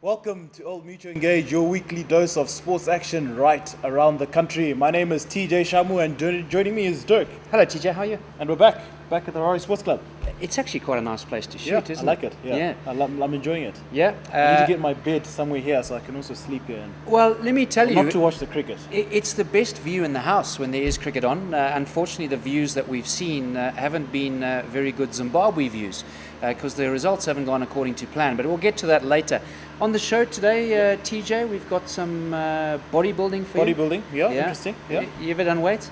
Welcome to Old Mutual Engage, your weekly dose of sports action right around the country. My name is TJ Shamu and joining me is Dirk. Hello TJ, how are you? And we're back at the Rory Sports Club. It's actually quite a nice place to shoot, isn't I like it. Yeah. I'm enjoying it. Yeah. I need to get my bed somewhere here so I can also sleep here. Well, let me tell you, not to watch the cricket. It's the best view in the house when there is cricket on. Unfortunately, the views that we've seen haven't been very good Zimbabwe views because the results haven't gone according to plan. But we'll get to that later. On the show today, TJ, we've got some bodybuilding for you. Bodybuilding, yeah, interesting. Yeah. You ever done weights?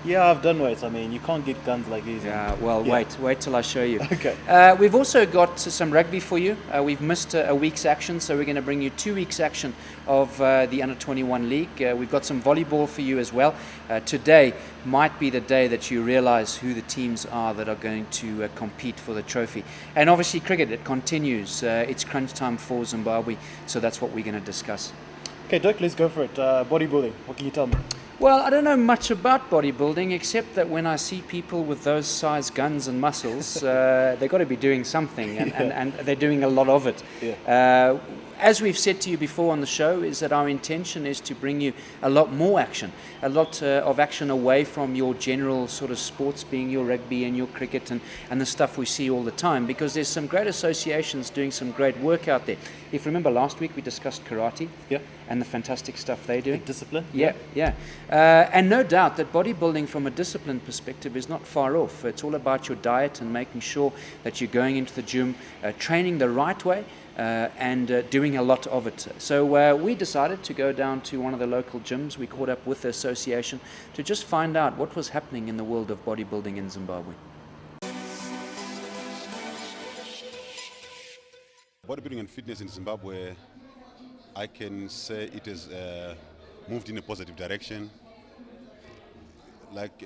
Yeah, I've done weights. I mean, you can't get guns like these. Yeah, well, wait till I show you. Okay. We've also got some rugby for you. We've missed a week's action, so we're going to bring you 2 weeks' action of the Under-21 League. We've got some volleyball for you as well. Today might be the day that you realise who the teams are that are going to compete for the trophy. And obviously cricket, it continues. It's crunch time for Zimbabwe, so that's what we're going to discuss. Okay, Dirk, let's go for it. Bodybuilding, what can you tell me? Well, I don't know much about bodybuilding, except that when I see people with those size guns and muscles, they've got to be doing something, and they're doing a lot of it. Yeah. As we've said to you before on the show, is that our intention is to bring you a lot more action, a lot of action away from your general sort of sports, being your rugby and your cricket and the stuff we see all the time, because there's some great associations doing some great work out there. If you remember last week, we discussed karate and the fantastic stuff they're doing. Big discipline. Yeah. And no doubt that bodybuilding from a discipline perspective is not far off. It's all about your diet and making sure that you're going into the gym, training the right way, and doing a lot of it. So we decided to go down to one of the local gyms. We caught up with the association to just find out what was happening in the world of bodybuilding in Zimbabwe. Bodybuilding and fitness in Zimbabwe, I can say it has moved in a positive direction. Like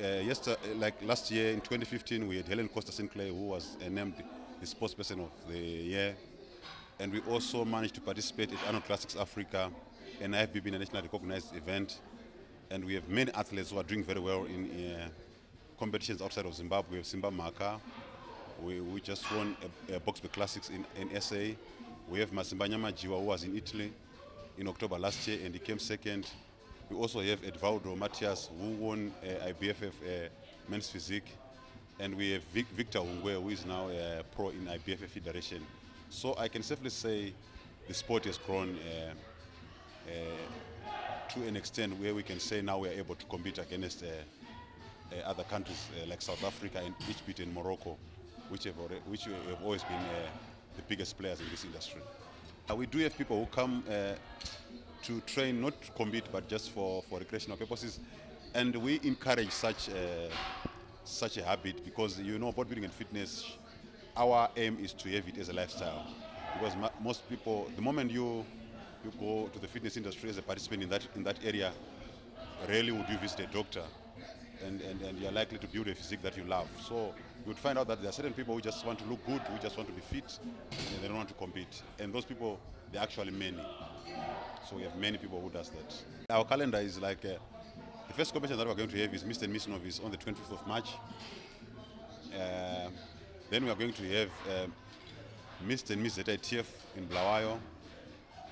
last year in 2015, we had Helen Costa Sinclair, who was named the sportsperson of the year. And we also managed to participate at Arnold Classics Africa, an IFBB nationally recognized event. And we have many athletes who are doing very well in competitions outside of Zimbabwe. Simba Maka, we just won a Boxburg Classics in SA. We have Masimba Nyamajiwa, who was in Italy in October last year, and he came second. We also have Edvaldo Matias, who won IBFF men's physique. And we have Victor Hungwe, who is now a pro in IBFF Federation. So I can safely say the sport has grown to an extent where we can say now we are able to compete against other countries like South Africa and Egypt and Morocco, which have always been the biggest players in this industry. We do have people who come to train, not to compete, but just for recreational purposes, and we encourage such a habit because, you know, bodybuilding and fitness, our aim is to have it as a lifestyle, because most people, the moment you go to the fitness industry as a participant in that area, rarely would you visit a doctor, and you're likely to build a physique that you love. So you would find out that there are certain people who just want to look good, who just want to be fit, and they don't want to compete. And those people, they're actually many. So we have many people who does that. Our calendar is like, the first competition that we're going to have is Mr. and Miss Novice on the 25th of March. Then we are going to have Mr. and Miss ZITF in Blawayo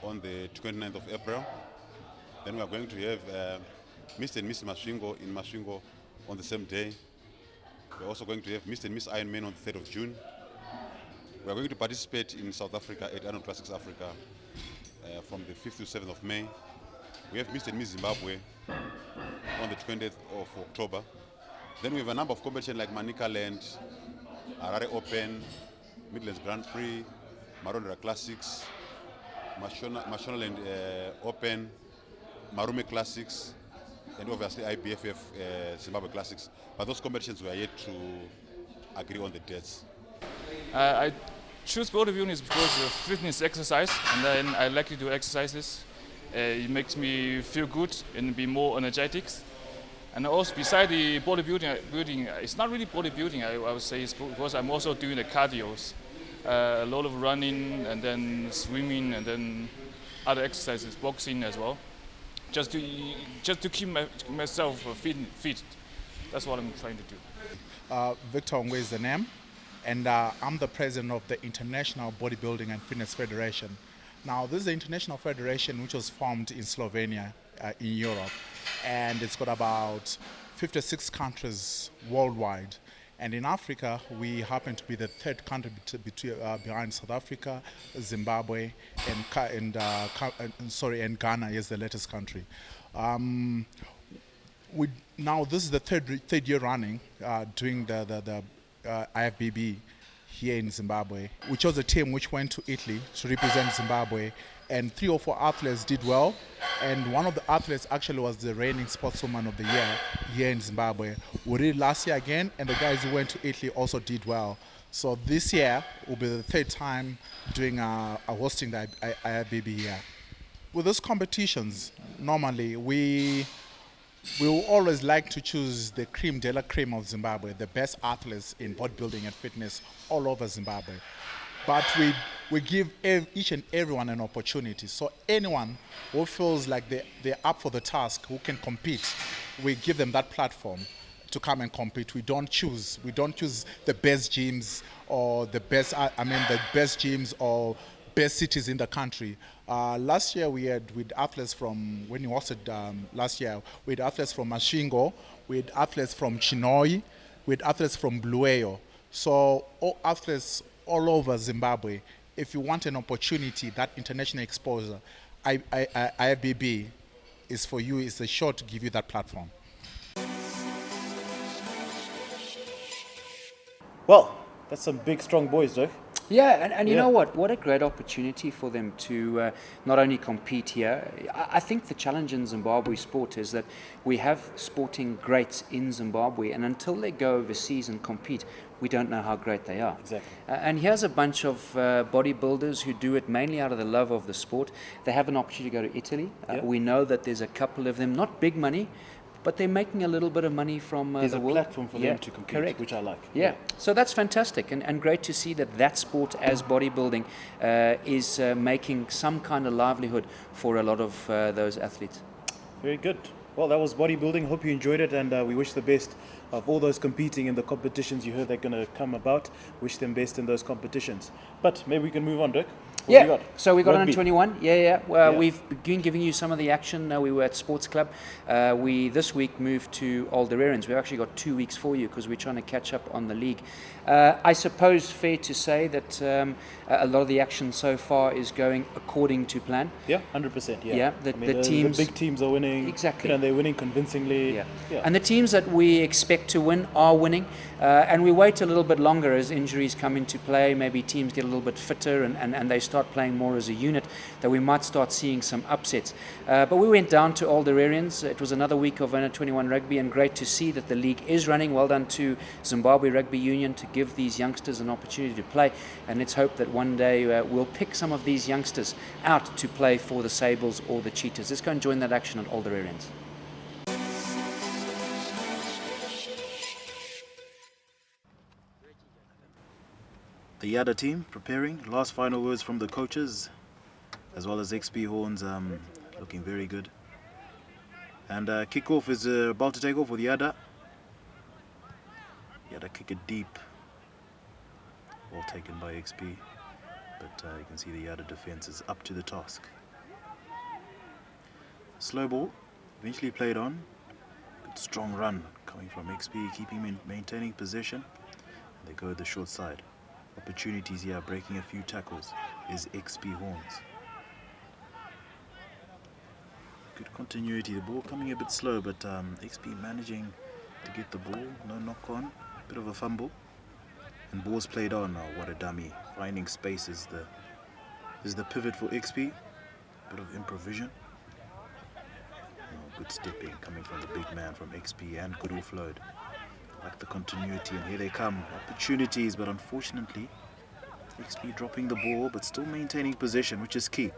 on the 29th of April. Then we are going to have Mr. and Miss Masvingo in Masvingo on the same day. We're also going to have Mr. and Miss Ironman on the 3rd of June. We are going to participate in South Africa at Arnold Classics Africa from the 5th to 7th of May. We have Mr. and Miss Zimbabwe on the 20th of October. Then we have a number of competitions like Manica Land, Harare Open, Midlands Grand Prix, Marondera Classics, Mashonaland Open, Marume Classics, and obviously IBFF Zimbabwe Classics. But those competitions we are yet to agree on the dates. I choose bodybuilding because of fitness exercise, and then I like to do exercises. It makes me feel good and be more energetic. And also, beside the bodybuilding, it's not really bodybuilding, I would say, it's because I'm also doing the cardios. A lot of running, and then swimming, and then other exercises, boxing as well. Just to keep myself fit. That's what I'm trying to do. Victor Hungwe is the name, and I'm the president of the International Bodybuilding and Fitness Federation. Now, this is the International Federation which was formed in Slovenia, in Europe, and it's got about 56 countries worldwide. And in Africa, we happen to be the third country behind South Africa, Zimbabwe, and Ghana is the latest country. Now this is the third year running doing the IFBB here in Zimbabwe. We chose a team which went to Italy to represent Zimbabwe, and 3 or 4 athletes did well, and one of the athletes actually was the reigning sportswoman of the year here in Zimbabwe. We did it last year again, and the guys who went to Italy also did well. So this year will be the third time doing hosting the IFBB here. With those competitions, normally we will always like to choose the creme de la creme of Zimbabwe, the best athletes in bodybuilding and fitness all over Zimbabwe. But we give each and everyone an opportunity. So anyone who feels like they're up for the task, who can compete, we give them that platform to come and compete. We don't choose the best gyms or the best gyms or best cities in the country. Last year we had with athletes from, when you hosted last year, we had athletes from Masvingo, we had athletes from Chinhoyi, we had athletes from Bulawayo. So all athletes all over Zimbabwe, if you want an opportunity, that international exposure, IFBB is for you, it's a shot to give you that platform. Well, that's some big, strong boys, Doug. Yeah, and you Yeah. know what a great opportunity for them to not only compete here. I think the challenge in Zimbabwe sport is that we have sporting greats in Zimbabwe, and until they go overseas and compete, we don't know how great they are. Exactly. And here's a bunch of bodybuilders who do it mainly out of the love of the sport. They have an opportunity to go to Italy. Yeah. We know that there's a couple of them, not big money, but they're making a little bit of money from There's the a world. platform for Yeah, them to compete, correct. which I like. Yeah, so that's fantastic, and great to see that sport as bodybuilding is making some kind of livelihood for a lot of those athletes. Very good. Well, that was bodybuilding. Hope you enjoyed it, and we wish the best of all those competing in the competitions you heard they're going to come about. Wish them best in those competitions. But maybe we can move on, Dirk. What have you got? So we got Rugby. on 21. Well, Yeah. we've been giving you some of the action. We were at Sports Club. We this week moved to Alderarians. We've actually got 2 weeks for you because we're trying to catch up on the league. I suppose fair to say that a lot of the action so far is going according to plan. Yeah, 100%. Yeah. Yeah, the teams- the big teams are winning. Exactly. You know, they're winning convincingly. Yeah. Yeah. And the teams that we expect to win are winning. And we wait a little bit longer as injuries come into play. Maybe teams get a little bit fitter and they start playing more as a unit, that we might start seeing some upsets. But we went down to Alderarians. It was another week of under 21 rugby, and great to see that the league is running. Well done to Zimbabwe Rugby Union to give these youngsters an opportunity to play. And let's hope that one day we'll pick some of these youngsters out to play for the Sables or the Cheetahs. Let's go and join that action at Alderarians. The Yada team preparing. Last final words from the coaches, as well as XP Horns, looking very good. And kickoff is about to take off with Yada. Yada kick it deep. Well taken by XP. But you can see the Yada defense is up to the task. Slow ball, eventually played on. Good strong run coming from XP, maintaining possession. They go the short side. Opportunities here, breaking a few tackles, is XP Horns. Good continuity, the ball coming a bit slow, but XP managing to get the ball, no knock on, bit of a fumble. And ball's played on. Oh, what a dummy. Finding space is the pivot for XP. Bit of improvision. Oh, good stepping coming from the big man from XP, and good offload. Like the continuity, and here they come. Opportunities, but unfortunately XP dropping the ball, but still maintaining possession, which is key.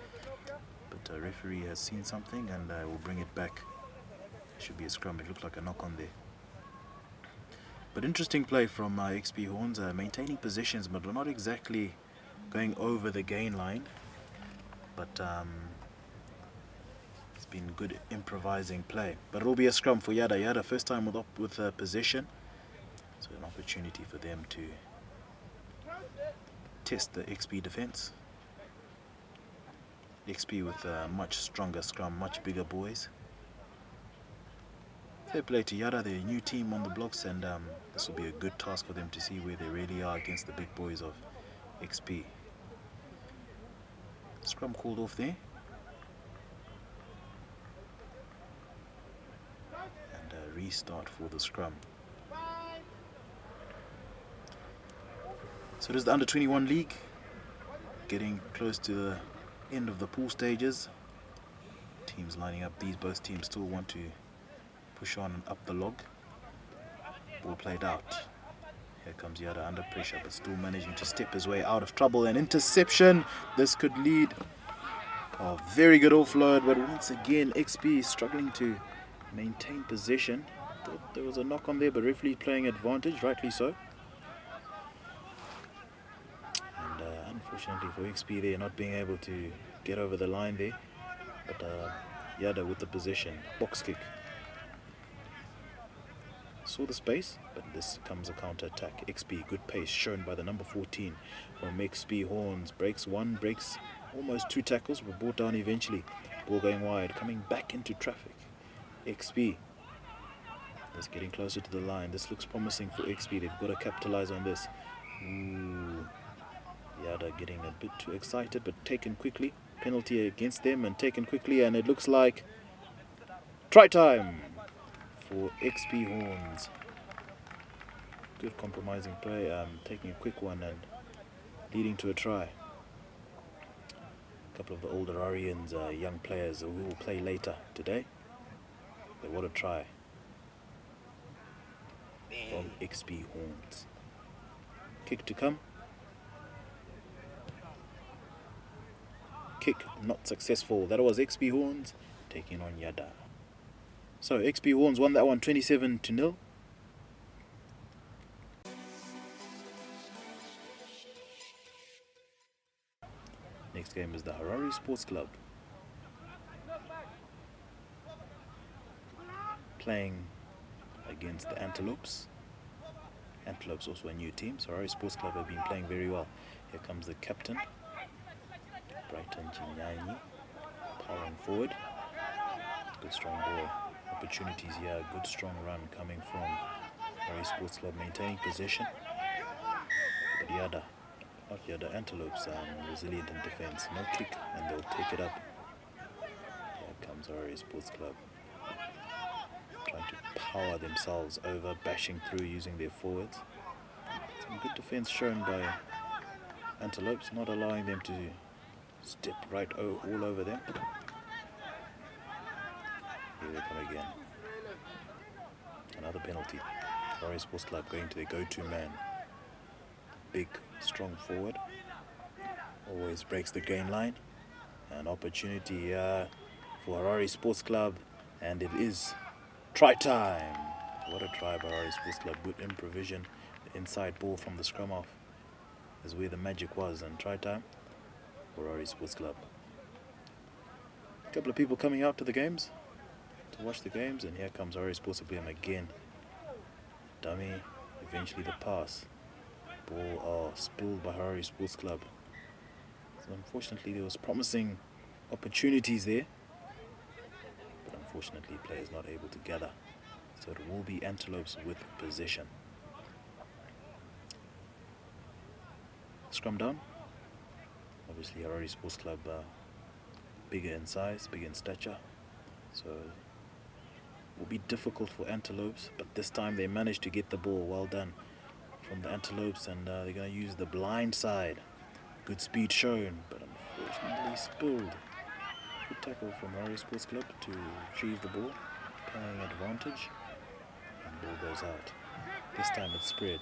But referee has seen something and will bring it back. Should be a scrum. It looked like a knock on there. But interesting play from XP Horns, maintaining positions, but not exactly going over the gain line. But it's been good improvising play. But it will be a scrum for Yada. Yada first time with possession. So an opportunity for them to test the XP defense. XP with a much stronger scrum, much bigger boys. Fair play to Yada, they're a new team on the blocks, and this will be a good task for them to see where they really are against the big boys of XP. Scrum called off there. And a restart for the scrum. So it is the Under-21 League, getting close to the end of the pool stages. Teams lining up. Both teams still want to push on and up the log. Ball played out. Here comes Yada under pressure, but still managing to step his way out of trouble. An interception. This could lead. Oh, very good offload, but once again XP is struggling to maintain possession. Thought there was a knock on there, but referee playing advantage, rightly so. And unfortunately for XP, they're not being able to get over the line there. But Yada with the possession, box kick. Saw the space, but this comes a counter-attack. XP, good pace shown by the number 14 from XP Horns. Breaks one, breaks almost two tackles, but brought down eventually. Ball going wide, coming back into traffic. XP is getting closer to the line. This looks promising for XP. They've got to capitalize on this. Ooh. Yada getting a bit too excited, but taken quickly. Penalty against them and taken quickly, and it looks like try time for XP Horns. Good compromising play, taking a quick one and leading to a try. A couple of the older Arians, young players who will play later today. But what a try from XP Horns. Kick to come. Kick not successful. That was XP Horns taking on Yada. So XP Horns won that one 27-0. Next game is the Harare Sports Club playing against the Antelopes. Antelopes also a new team, so Harare Sports Club have been playing very well. Here comes the captain, Brighton Chinyanyi, powering forward. Good strong ball. Opportunities here, good strong run coming from Harare Sports Club, maintaining possession. But Antelopes resilient in defense. No kick, and they'll take it up. Here comes Harare Sports Club, trying to power themselves over, bashing through using their forwards. Some good defense shown by Antelopes, not allowing them to step right all over them. Here they come again. Another penalty. Harare Sports Club going to their go-to man. Big, strong forward. Always breaks the gain line. An opportunity for Harare Sports Club, and it is try time. What a try by Harare Sports Club. Good improvisation. The inside ball from the scrum off is where the magic was, and try time for Harare Sports Club. A couple of people coming out to the games to watch the games, and here comes Harare Sports Club again. Dummy, eventually the pass. Ball spilled by Harare Sports Club. So unfortunately there was promising opportunities there, but unfortunately players not able to gather. So it will be Antelopes with possession. Scrum down. Obviously Harare Sports Club bigger in size, bigger in stature, so it will be difficult for Antelopes, but this time they managed to get the ball. Well done from the Antelopes, and they're going to use the blind side. Good speed shown, but unfortunately spilled. Good tackle from Harare Sports Club to retrieve the ball, playing advantage, and ball goes out. This time it's spread.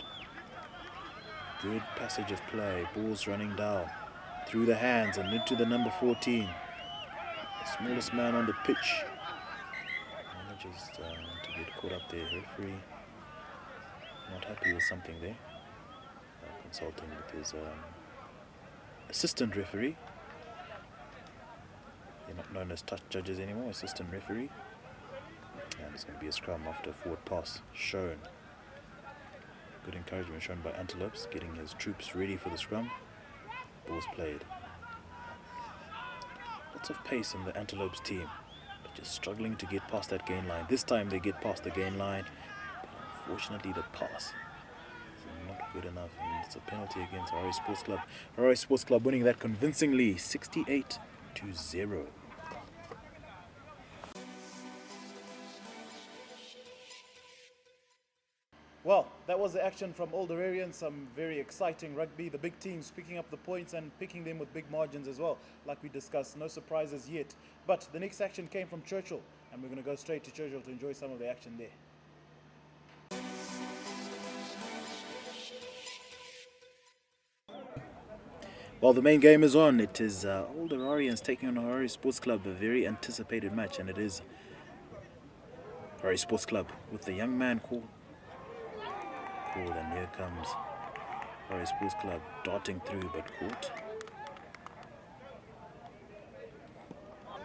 Good passage of play, balls running down through the hands and into the number 14. The smallest man on the pitch. Manages to get caught up there. Referee not happy with something there. Consulting with his assistant referee. They're not known as touch judges anymore, assistant referee. And it's going to be a scrum after a forward pass shown. Good encouragement shown by Antelopes, getting his troops ready for the scrum. Ball's played. lots of pace in the Antelopes team, but just struggling to get past that gain line. This time they get past the gain line, but unfortunately the pass is not good enough, and it's a penalty against Harare Sports Club. Harare Sports Club winning that convincingly, 68-0. Well, that was the action from Alderarians. Some very exciting rugby. The big teams picking up the points and picking them with big margins as well. Like we discussed, no surprises yet. But the next action came from Churchill, and we're going to go straight to Churchill to enjoy some of the action there. Well, the main game is on. It is Alderarians taking on Harare Sports Club, a very anticipated match, and it is Harare Sports Club with the young man called. And here comes Harare Sports Club darting through, but caught.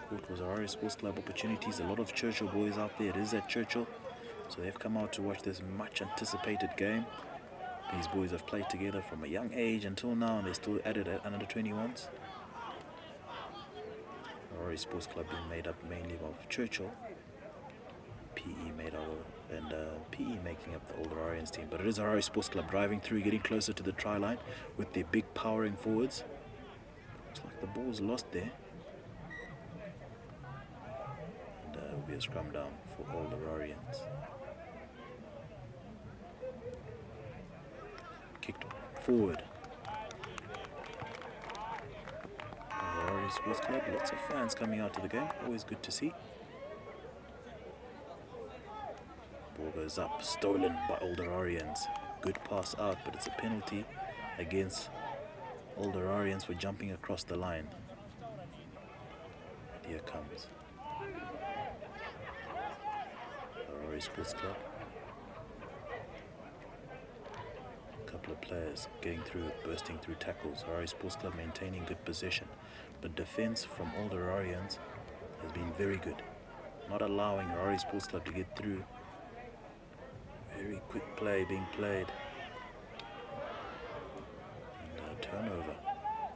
Caught was Harare Sports Club opportunities. A lot of Churchill boys out there. It is at Churchill, so they've come out to watch this much anticipated game. These boys have played together from a young age until now, and they're still at it at under 21s. Harare Sports Club being made up mainly of Churchill, PE made out of, and PE making up the Alderarians team. But it is Harare Sports Club driving through, getting closer to the try line with their big powering forwards. Looks like the ball's lost there. And it will be a scrum down for Alderarians. Kicked forward. Harare Sports Club, lots of fans coming out to the game, always good to see. Ball goes up, stolen by Alderarians. Good pass out, but it's a penalty against Alderarians for jumping across the line. And here comes Harare Sports Club. A couple of players getting through, bursting through tackles. Harare Sports Club maintaining good position, but defense from Alderarians has been very good, not allowing Harare Sports Club to get through. Very quick play being played. And a turnover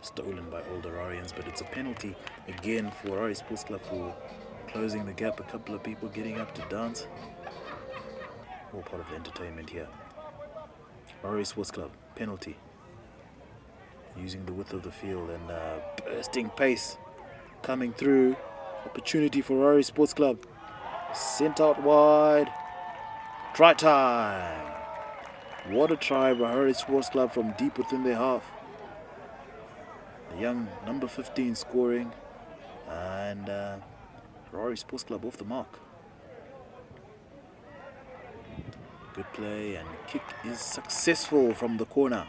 stolen by Alderarians, but it's a penalty again for Harare Sports Club for closing the gap. A couple of people getting up to dance. All part of the entertainment here. Harare Sports Club, penalty. Using the width of the field and bursting pace coming through. Opportunity for Harare Sports Club. Sent out wide. Try time! What a try by Harare Sports Club from deep within their half. The young number 15 scoring, and Harare Sports Club off the mark. Good play, and kick is successful from the corner.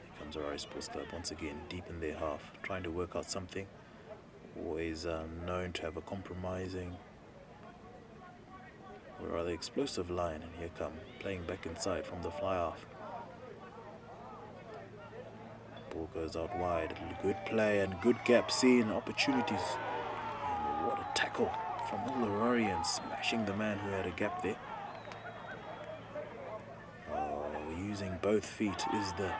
Here comes Harare Sports Club once again, deep in their half, trying to work out something. Always known to have a compromising or rather explosive line, and here come playing back inside from the fly half. Ball goes out wide. Good play and good gap seen, opportunities. And what a tackle from Alderarians, smashing the man who had a gap there. Using both feet is the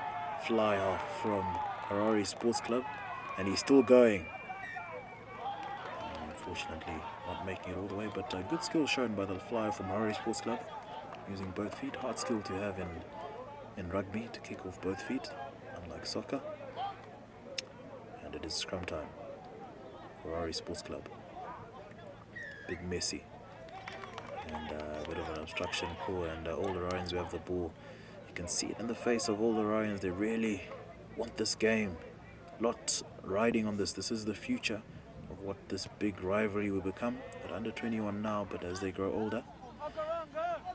fly half from Harare Sports Club, and he's still going. Unfortunately, not making it all the way, but good skill shown by the flyer from Harare Sports Club. Using both feet, hard skill to have in rugby, to kick off both feet, unlike soccer. And it is scrum time for Harare Sports Club. Big Messi. And a bit of an obstruction call, and Alderarians who have the ball. You can see it in the face of Alderarians. They really want this game. Lot riding on this. This is the future of what this big rivalry will become at under 21 now, but as they grow older,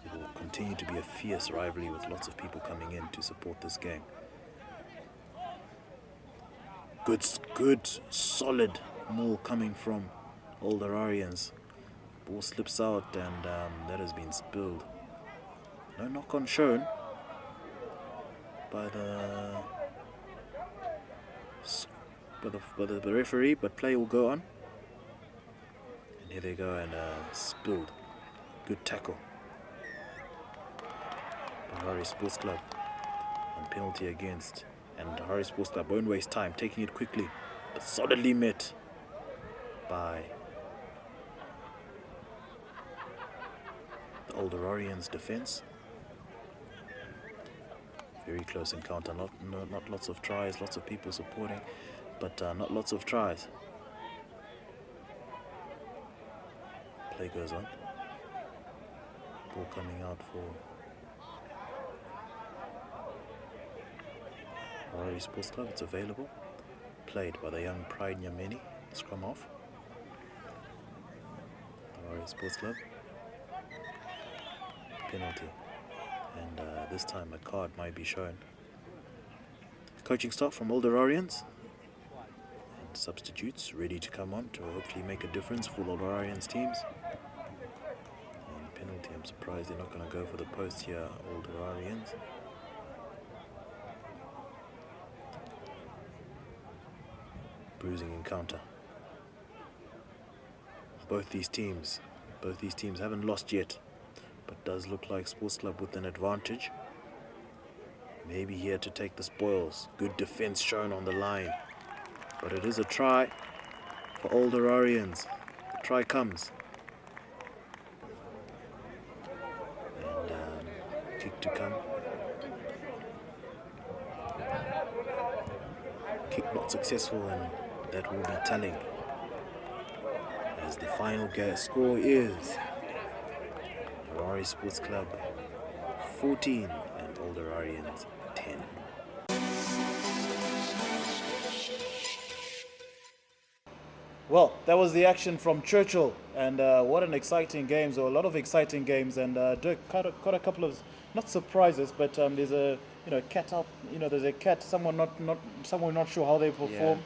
it will continue to be a fierce rivalry with lots of people coming in to support this game. Good, solid maul coming from Alderarians. Ball slips out, and that has been spilled. No knock on shown by the referee, but play will go on. And here they go, and spilled. Good tackle by Harare Sports Club, and penalty against. And Harare Sports Club won't waste time, taking it quickly, but solidly met. by the Older Orients defense. Very close encounter, not lots of tries, lots of people supporting, but not lots of tries. Play goes on. Ball coming out for Harare Sports Club. It's available. Played by the young Pride Nyameni. Scrum off. Harare Sports Club. Penalty. And this time a card might be shown. Coaching staff from Older Orients. And substitutes ready to come on to hopefully make a difference for Older Orients teams. And penalty, I'm surprised they're not going to go for the post here, Older Orients. Bruising encounter. Both these teams haven't lost yet, but does look like Sports Club with an advantage. Maybe here to take the spoils. Good defense shown on the line, but it is a try for Older Orients. The try comes, and kick to come. Kick not successful, and that will be telling, as the final score is Harare Sports Club 14 and Older Orients 10. Well, that was the action from Churchill, and what an exciting game, or a lot of exciting games. And Dirk caught a couple of, not surprises, but there's a cat out. There's a cat. Someone not sure how they perform.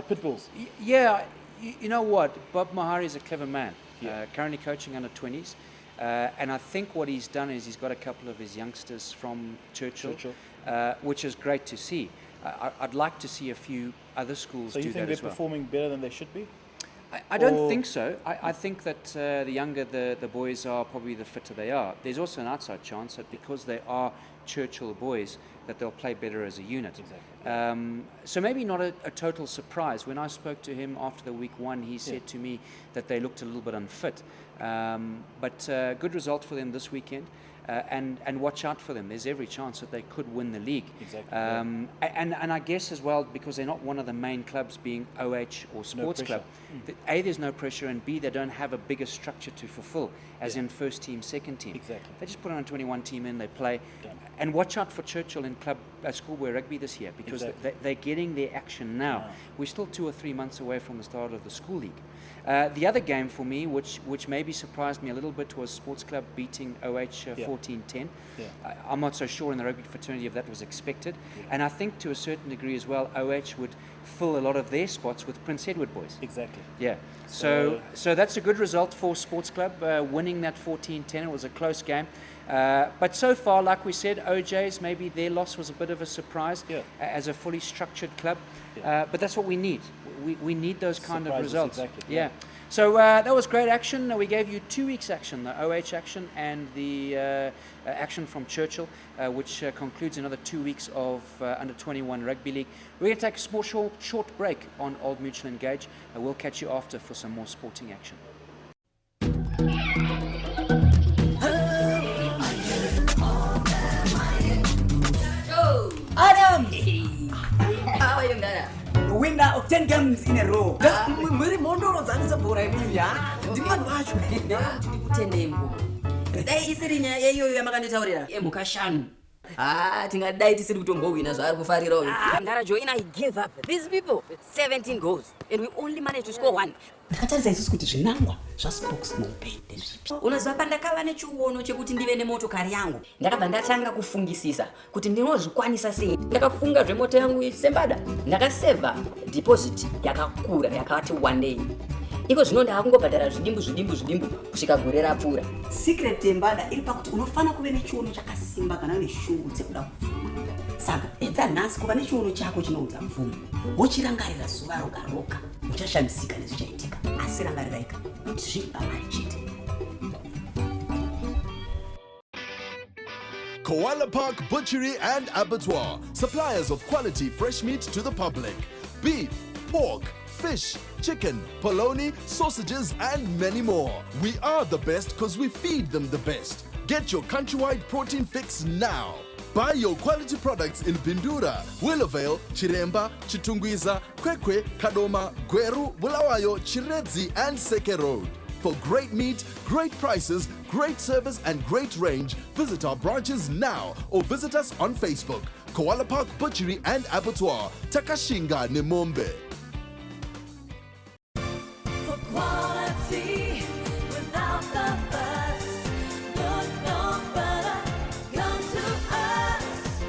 Pit bulls. Yeah, you know what? Bob Mahari is a clever man. Currently coaching under 20s. And I think what he's done is he's got a couple of his youngsters from Churchill. Which is great to see. I'd like to see a few other schools do that as well. So you think they're performing better than they should be? I don't think so. I think that the younger the boys are, probably the fitter they are. There's also an outside chance that because they are Churchill boys, that they'll play better as a unit. Exactly. So maybe not a total surprise. When I spoke to him after the week one, he said to me that they looked a little bit unfit. But good result for them this weekend. And watch out for them. There's every chance that they could win the league. Exactly. And I guess as well, because they're not one of the main clubs being OH or Sports Club, A, there's no pressure, and B, they don't have a bigger structure to fulfill, as in first team, second team. Exactly. They just put on a 21 team in, they play. Done. And watch out for Churchill in schoolboy rugby this year, because they're getting their action now. We're still 2 or 3 months away from the start of the school league. The other game for me, which maybe surprised me a little bit, was Sports Club beating OH 14-10. I'm not so sure in the rugby fraternity if that was expected. And I think to a certain degree as well, OH would fill a lot of their spots with Prince Edward boys. Exactly. Yeah. So that's a good result for Sports Club, winning that 14-10. It was a close game. But so far, like we said, OJ's, maybe their loss was a bit of a surprise as a fully structured club. But that's what we need. We need those kind of results. Exactly. Yeah. So that was great action. We gave you 2 weeks action, the OH action and the action from Churchill, which concludes another 2 weeks of under 21 rugby league. We're going to take a small short break on Old Mutual Engage. We'll catch you after for some more sporting action. Adam! How are you, Nana? Winner of 10 games in a row. Muri mondoro zanisa bora ya. Ndimani wacho. Ndikutendembo. Dai isirinya yeyo yamakanditaurira. Mukashanu. Tingadai tisiri kutombowina zvari kufarira uyu. Ndarajoina, I gave up. These people 17 goals and we only managed to score 1. Ndakatarisa isusu kuti zvinangwa zvaSpokes Moped ndezvipi. Unoziva pandakava nechiuno chekuti ndive nemotokari yangu, ndakabva ndatanga kufungisisa kuti ndinozvikwanisa sei. Ndakafunga zvemota yangu sembada, ndakaseva deposit yakakura yakati one day. Iko zvino ndakungobhadhara zvidimbu kusvika gore rapfuura. Secret yembada iri pakuti unofana kuve nechiuno chakasimba kana une shungu dzekuda kupfuma. Saka edza nhasi kuva nechiuno chako chinoudza mvumo. Wochirangarira zuva roga uchashamisika nezvichaitika. Asi rangariraika kuti zvipamari chete. Koala Park Butchery and Abattoir, suppliers of quality fresh meat to the public. Beef, pork, fish, chicken, polony, sausages, and many more. We are the best because we feed them the best. Get your countrywide protein fix now. Buy your quality products in Bindura, Willowvale, Chiremba, Chitungwiza, Kwekwe, Kadoma, Gweru, Bulawayo, Chiredzi, and Seke Road. For great meat, great prices, great service, and great range, visit our branches now or visit us on Facebook. Koala Park Butchery and Abattoir, Takashinga, Nemombe. For quality without the fuss, look no further, come to us.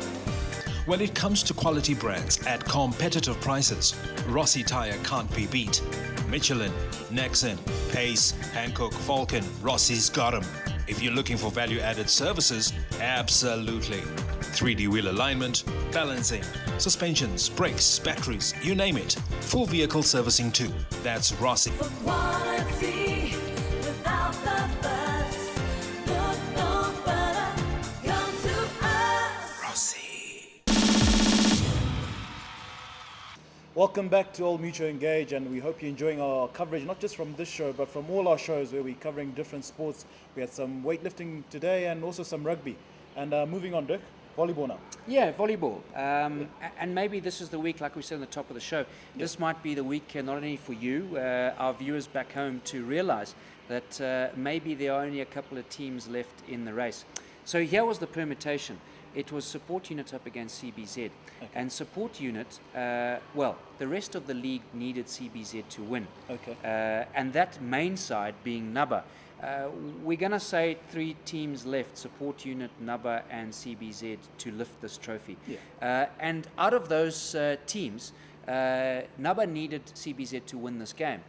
When it comes to quality brands at competitive prices, Rossi Tire can't be beat. Michelin, Nexen, Pace, Hankook, Vulcan, Rossi's got 'em. If you're looking for value-added services, absolutely. 3D wheel alignment, balancing, suspensions, brakes, batteries, you name it. Full vehicle servicing too. That's Rossi. For quality without the fuss, look no further, come to us. Rossi. Welcome back to Old Mutual Engage, and we hope you're enjoying our coverage, not just from this show, but from all our shows where we're covering different sports. We had some weightlifting today and also some rugby. And moving on, Dirk, volleyball now. Yeah, volleyball. And maybe this is the week, like we said on the top of the show, this might be the week not only for you, our viewers back home, to realize that maybe there are only a couple of teams left in the race. So here was the permutation. It was Support Unit up against CBZ. Okay. And Support Unit, well, the rest of the league needed CBZ to win. Okay. And that main side being Naba. We're going to say 3 teams left, Support Unit, Naba and CBZ, to lift this trophy. Yeah. And out of those teams, Naba needed CBZ to win this game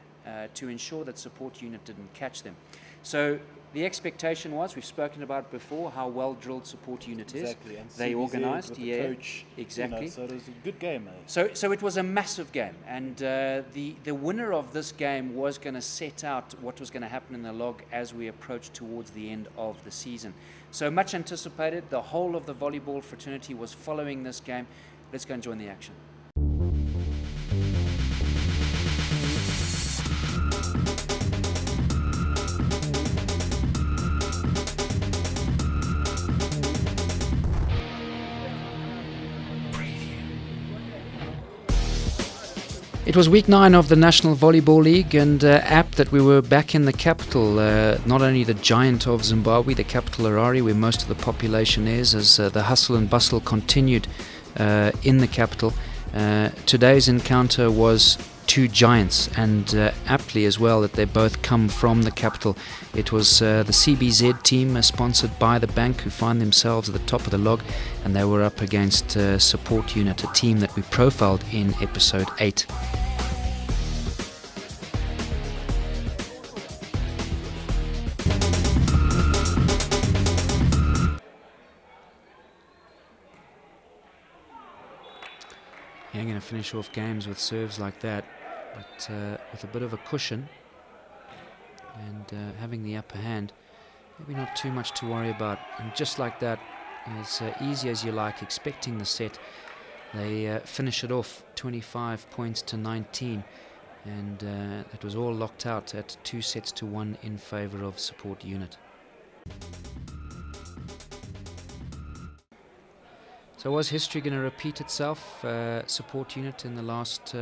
to ensure that Support Unit didn't catch them. So the expectation was, we've spoken about it before, how well drilled Support Unit is. Exactly. And they CBZ organised, with the yeah, coach, exactly. So it was a good game. So it was a massive game, and the winner of this game was going to set out what was going to happen in the log as we approach towards the end of the season. So much anticipated. The whole of the volleyball fraternity was following this game. Let's go and join the action. It was week 9 of the National Volleyball League, and apt that we were back in the capital, not only the giant of Zimbabwe, the capital Harare, where most of the population is, as the hustle and bustle continued in the capital. Today's encounter was 2 giants, and aptly as well that they both come from the capital. It was the CBZ team, sponsored by the bank, who find themselves at the top of the log, and they were up against Support Unit, a team that we profiled in episode 8. You're going to finish off games with serves like that, but with a bit of a cushion and having the upper hand, maybe not too much to worry about. And just like that, as easy as you like, expecting the set, they finish it off 25 points to 19, and it was all locked out at 2-1 in favour of Support Unit. So was history going to repeat itself? Support Unit in the last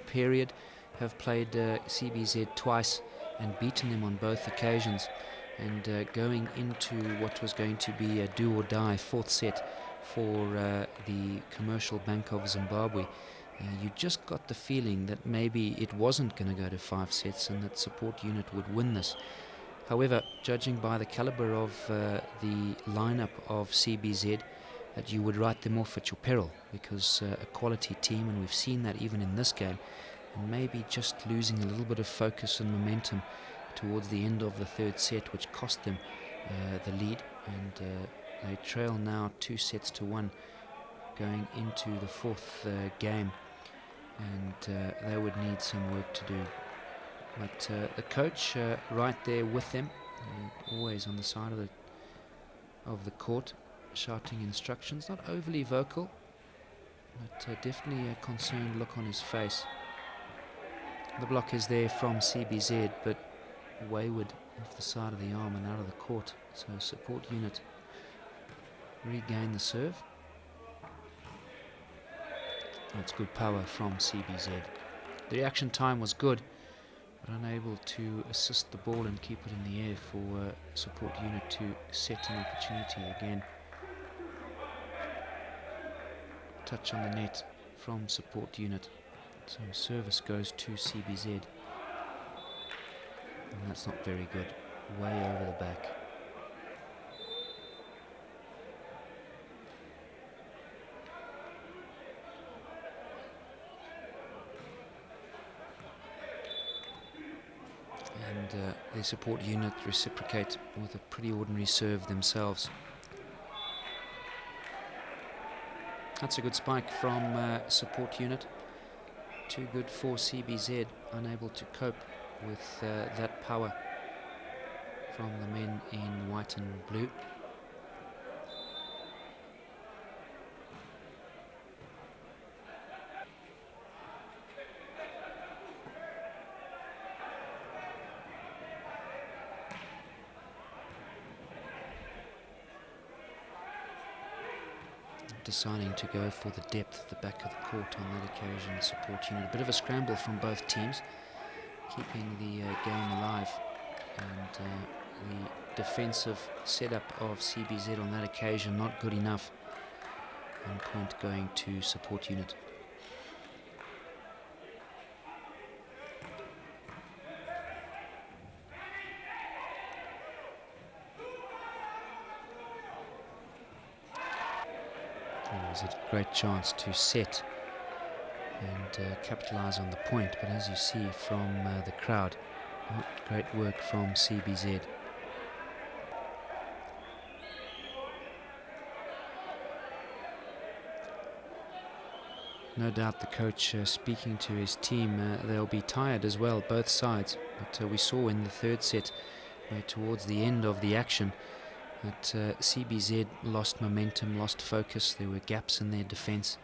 period have played CBZ twice and beaten them on both occasions. And going into what was going to be a do-or-die 4th set for the Commercial Bank of Zimbabwe, you just got the feeling that maybe it wasn't going to go to 5 sets and that Support Unit would win this. However, judging by the calibre of the lineup of CBZ, that you would write them off at your peril, because a quality team, and we've seen that even in this game, and maybe just losing a little bit of focus and momentum towards the end of the 3rd set, which cost them the lead, and they trail now 2-1 going into the 4th game, and they would need some work to do. But the coach right there with them, always on the side of the court, shouting instructions, not overly vocal, but definitely a concerned look on his face. The block is there from CBZ, but wayward off the side of the arm and out of the court. So support unit regain the serve. That's good power from CBZ. The reaction time was good, but unable to assist the ball and keep it in the air for support unit to set an opportunity again. Touch on the net from support unit. So service goes to CBZ. And that's not very good. Way over the back. And the support unit reciprocate with a pretty ordinary serve themselves. That's a good spike from support unit. Too good for CBZ, unable to cope with that power from the men in white and blue. Deciding to go for the depth at the back of the court on that occasion, support unit. A bit of a scramble from both teams, keeping the game alive, and the defensive setup of CBZ on that occasion not good enough. 1 point going to support unit. There's a great chance to set and capitalize on the point, but as you see from the crowd, not great work from CBZ. No doubt the coach speaking to his team, they'll be tired as well, both sides, but we saw in the third set, where towards the end of the action, that CBZ lost momentum, lost focus. There were gaps in their defense,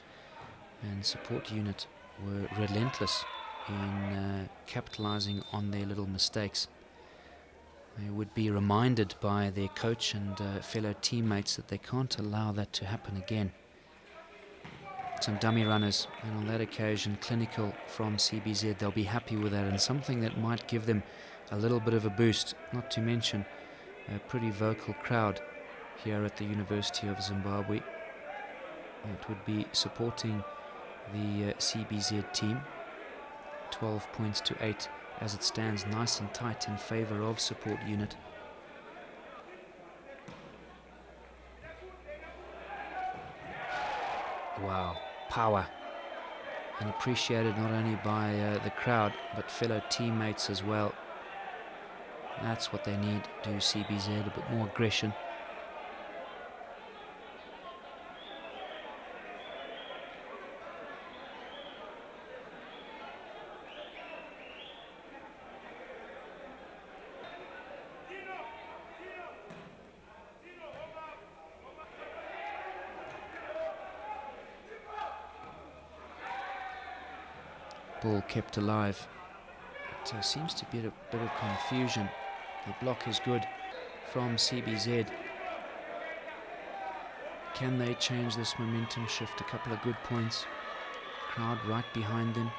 and support unit were relentless in capitalizing on their little mistakes. They would be reminded by their coach and fellow teammates that they can't allow that to happen again. Some dummy runners, and on that occasion clinical from CBZ. They'll be happy with that, and something that might give them a little bit of a boost, not to mention a pretty vocal crowd here at the University of Zimbabwe. It would be supporting the CBZ team. 12 points to 8 as it stands, nice and tight in favor of support unit. Wow, power, and appreciated not only by the crowd but fellow teammates as well. That's what they need, do CBZ, a bit more aggression. Ball kept alive. It seems to be a bit of confusion. The block is good from CBZ. Can they change this momentum shift? A couple of good points. Crowd right behind them.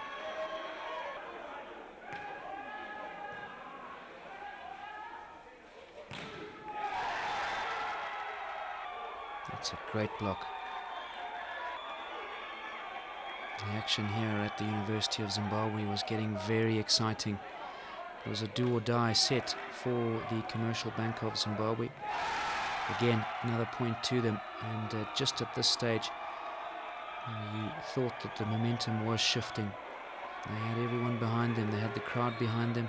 That's a great block. The action here at the University of Zimbabwe was getting very exciting. It was a do-or-die set for the Commercial Bank of Zimbabwe. Again, another point to them, and just at this stage, you thought that the momentum was shifting. They had everyone behind them, they had the crowd behind them.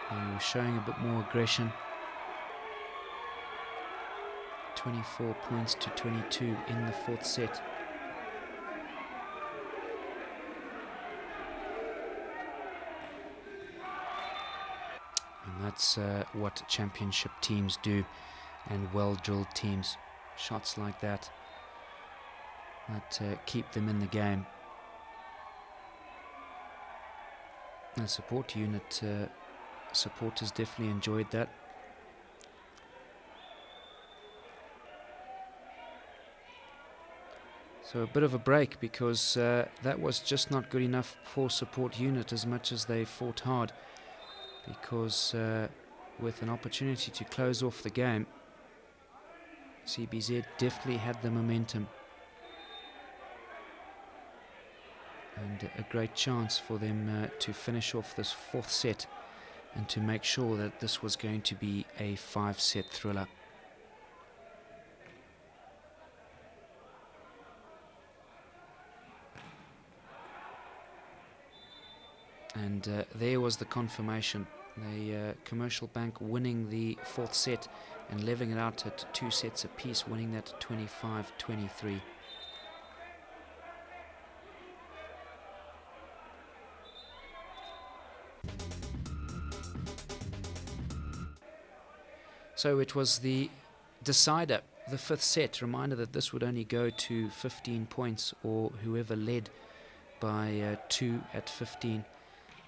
They were showing a bit more aggression. 24 points to 22 in the fourth set. And that's what championship teams do, and well-drilled teams. Shots like that keep them in the game. The support unit supporters definitely enjoyed that. So a bit of a break, because that was just not good enough for support unit, as much as they fought hard, because with an opportunity to close off the game, CBZ definitely had the momentum and a great chance for them to finish off this fourth set and to make sure that this was going to be a 5-set thriller. And there was the confirmation. The Commercial Bank winning the fourth set and leveling it out at 2 sets apiece, winning that 25-23. So it was the decider, the fifth set. Reminder that this would only go to 15 points, or whoever led by 2 at 15.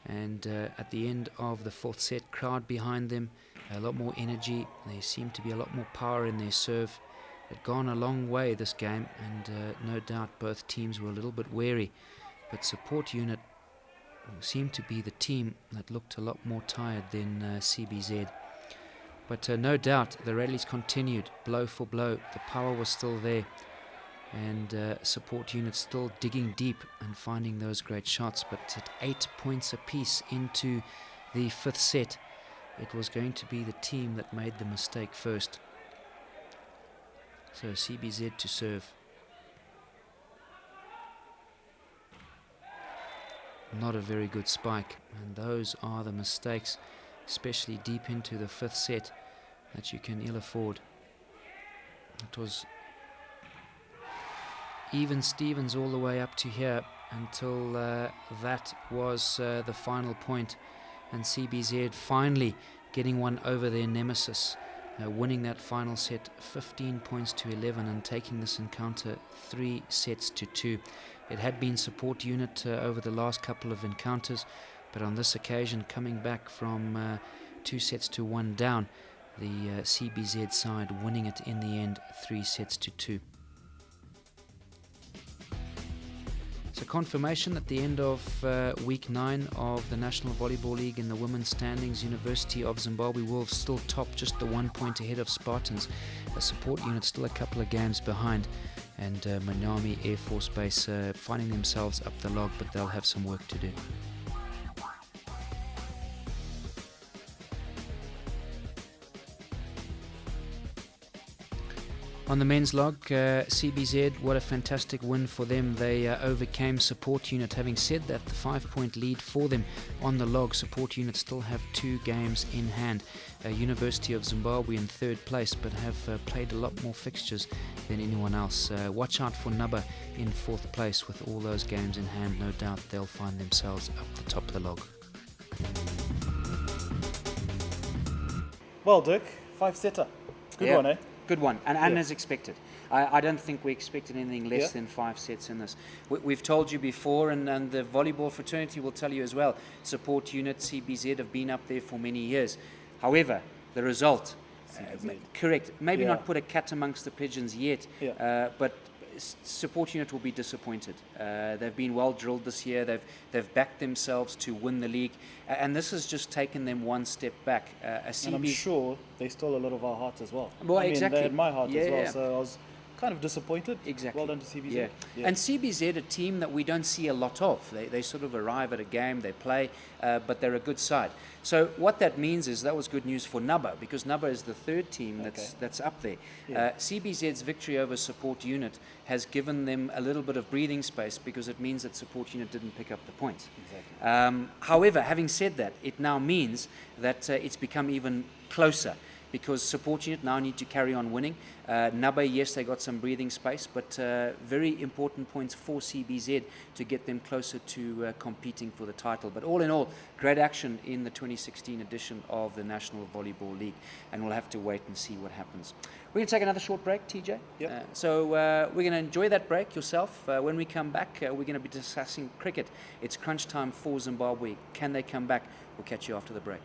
And at the end of the fourth set, crowd behind them, a lot more energy. There seemed to be a lot more power in their serve. It had gone a long way this game, and no doubt both teams were a little bit wary. But support unit seemed to be the team that looked a lot more tired than CBZ. But no doubt the rallies continued, blow for blow. The power was still there, and support units still digging deep and finding those great shots. But at 8 points apiece into the fifth set, it was going to be the team that made the mistake first. So CBZ to serve. Not a very good spike, and those are the mistakes, especially deep into the fifth set, that you can ill afford. It was even Stevens all the way up to here until that was the final point, and CBZ finally getting one over their nemesis, winning that final set 15 points to 11 and taking this encounter 3 sets to 2. It had been support unit over the last couple of encounters, but on this occasion, coming back from 2 sets to 1 down, the CBZ side winning it in the end 3 sets to 2. So confirmation at the end of week 9 of the National Volleyball League in the women's standings. University of Zimbabwe Wolves still top, just the 1 point ahead of Spartans. A support unit still a couple of games behind, and Miami Air Force Base finding themselves up the log, but they'll have some work to do. On the men's log, CBZ, what a fantastic win for them. They overcame support unit. Having said that, the 5-point lead for them on the log, support unit still have 2 games in hand. University of Zimbabwe in 3rd place, but have played a lot more fixtures than anyone else. Watch out for Nubba in 4th place with all those games in hand. No doubt they'll find themselves up the top of the log. Well, Dirk, 5-setter. Good one, eh? Good one, and as expected. I don't think we expected anything less than 5 sets in this. We've told you before, and the volleyball fraternity will tell you as well, support unit CBZ have been up there for many years. However, the result, correct, maybe not put a cat amongst the pigeons yet, but support unit will be disappointed. They've been well drilled this year. They've backed themselves to win the league, and this has just taken them one step back. And I'm sure they stole a lot of our heart as well. Well, exactly. They had my heart as well, so I was kind of disappointed. Exactly. Well done to CBZ. And CBZ, a team that we don't see a lot of. They sort of arrive at a game, they play, but they're a good side. So what that means is that was good news for Nubba, because Nubba is the 3rd team that's up there. CBZ's victory over support unit has given them a little bit of breathing space, because it means that support unit didn't pick up the points. Exactly. However, having said that, it now means that it's become even closer. because Support Unit now need to carry on winning. Nabe, yes, they got some breathing space, but very important points for CBZ to get them closer to competing for the title. But all in all, great action in the 2016 edition of the National Volleyball League, and we'll have to wait and see what happens. We're going to take another short break, TJ. Yep. So we're going to enjoy that break yourself. When we come back, we're going to be discussing cricket. It's crunch time for Zimbabwe. Can they come back? We'll catch you after the break.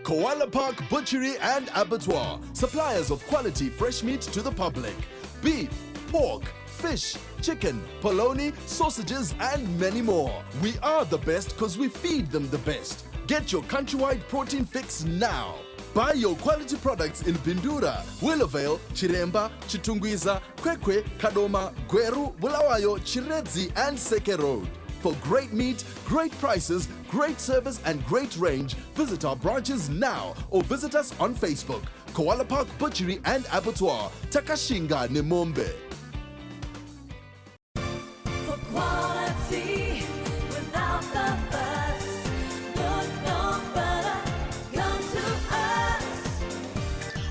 Koala Park Butchery and Abattoir, suppliers of quality fresh meat to the public. Beef, pork, fish, chicken, polony, sausages, and many more. We are the best because we feed them the best. Get your countrywide protein fix now. Buy your quality products in Bindura, Willowvale, Chiremba, Chitungwiza, Kwekwe, Kadoma, Gweru, Bulawayo, Chiredzi, and Seke Road. For great meat, great prices, great service, and great range, visit our branches now or visit us on Facebook. Koala Park Butchery and Abattoir, Takashinga, Nemombe. For quality without the fuss, look no further, come to us.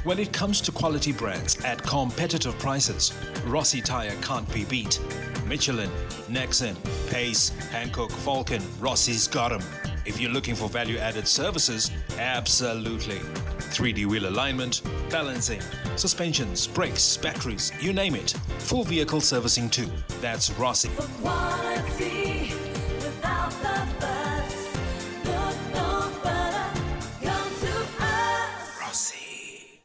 When it comes to quality brands at competitive prices, Rossi Tire can't be beat. Michelin, Nexen, Pace, Hankook, Falcon, Rossi's got 'em. If you're looking for value-added services, absolutely. 3D wheel alignment, balancing, suspensions, brakes, batteries, you name it. Full vehicle servicing too. That's Rossi. For quality without the fuss, look no further, come to us. Rossi.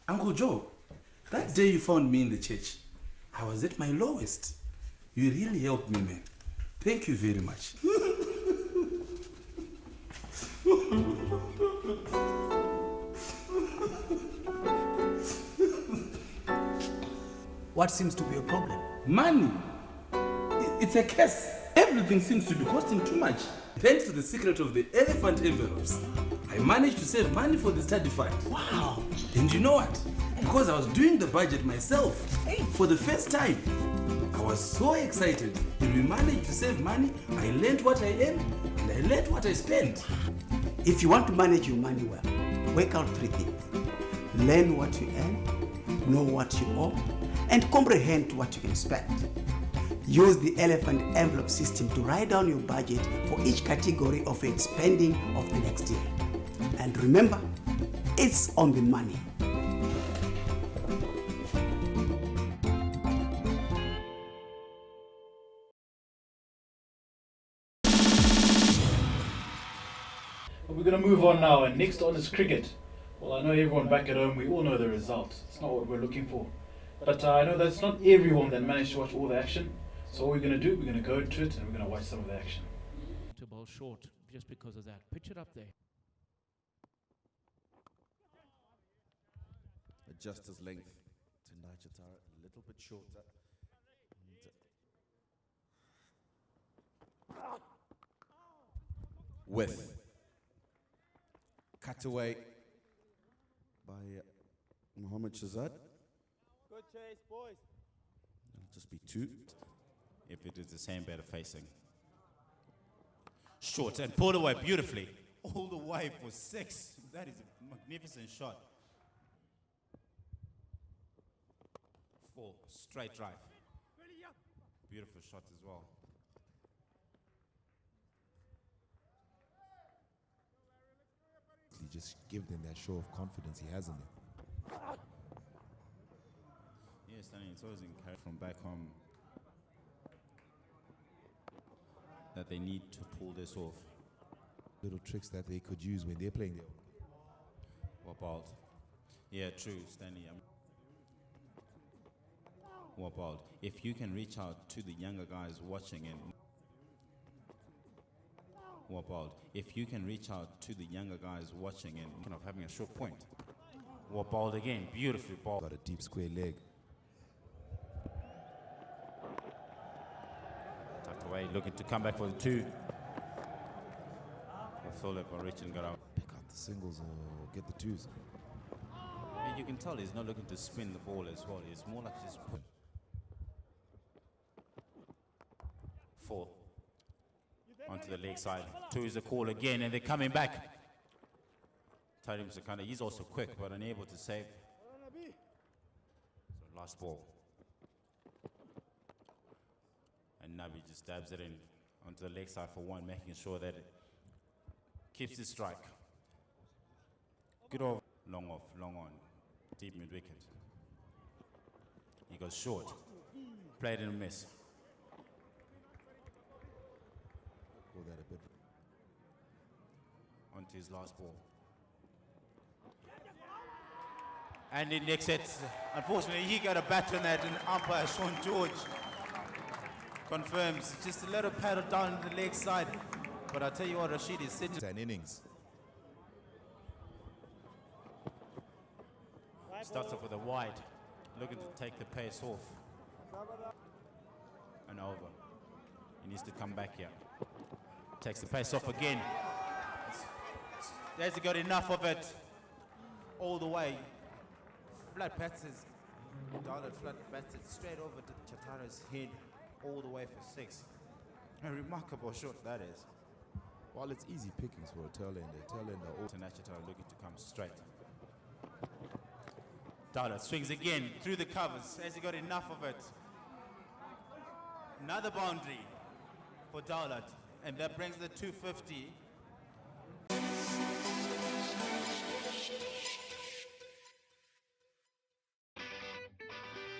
Uncle Joe, that day you found me in the church, I was at my lowest. You really helped me, man. Thank you very much. What seems to be a problem? Money. It's a curse. Everything seems to be costing too much. Thanks to the secret of the elephant envelopes, I managed to save money for the study fund. Wow. And you know what? Because I was doing the budget myself for the first time. I was so excited. When we managed to save money, I learned what I earned and I learned what I spent. If you want to manage your money well, work out 3 things. Learn what you earn, know what you owe, and comprehend what you can spend. Use the elephant envelope system to write down your budget for each category of your spending of the next year. And remember, it's on the money. We're going to move on now, and next on is cricket. Well, I know everyone back at home, we all know the results. It's not what we're looking for. But I know that's not everyone that managed to watch all the action. So what we're going to do, we're going to go to it and we're going to watch some of the action. To bowl short just because of that. Pitch it up there. Adjust his length to Najatara a little bit shorter. With cut away by Mohammad Shazad. Good chase, boys. It'll just be 2. If it is the same better facing. Short and pulled away beautifully. All the way for 6. That is a magnificent shot. 4. Straight drive. Beautiful shot as well. Just give them that show of confidence he has in them. Yes, Danny, it's always encouraged from back home that they need to pull this off. Little tricks that they could use when they're playing their own. Wapald. Yeah, true, Stanley. Wapald. If you can reach out to the younger guys watching and Wapald. If you can reach out to the younger guys watching and kind of having a short point. Wapald again, beautiful ball. Got a deep square leg. Tucked away, looking to come back for the 2. Philip or Richard got out. Pick out the singles or get the 2s. And you can tell he's not looking to spin the ball as well. It's more like just put. 4. Onto the leg side. 2 is the call again, and they're coming back. Tarim Sakana, he's also quick, but unable to save. So last ball. And Nabi just dabs it in onto the leg side for 1, making sure that it keeps his strike. Good over. Long off, long on. Deep mid wicket. He goes short. Played in a miss. Call that a bit. Onto his last ball. And in next set, unfortunately, he got a bat on that, and umpire Sean George confirms just a little paddle down the leg side. But I'll tell you what, Rashid is sitting. 10 innings. Starts off with a wide, looking to take the pace off. And over. He needs to come back here. Takes the pace off again. He hasn't got enough of it all the way. Flat passes, Darla flat passes straight over to Chatara's head, all the way for 6. A remarkable shot that is. Well, it's easy pickings for a tail ender. Tail ender. Chatara looking to come straight. Darla swings again through the covers. Has he got enough of it? Another boundary for Dowlat, and that brings the 250.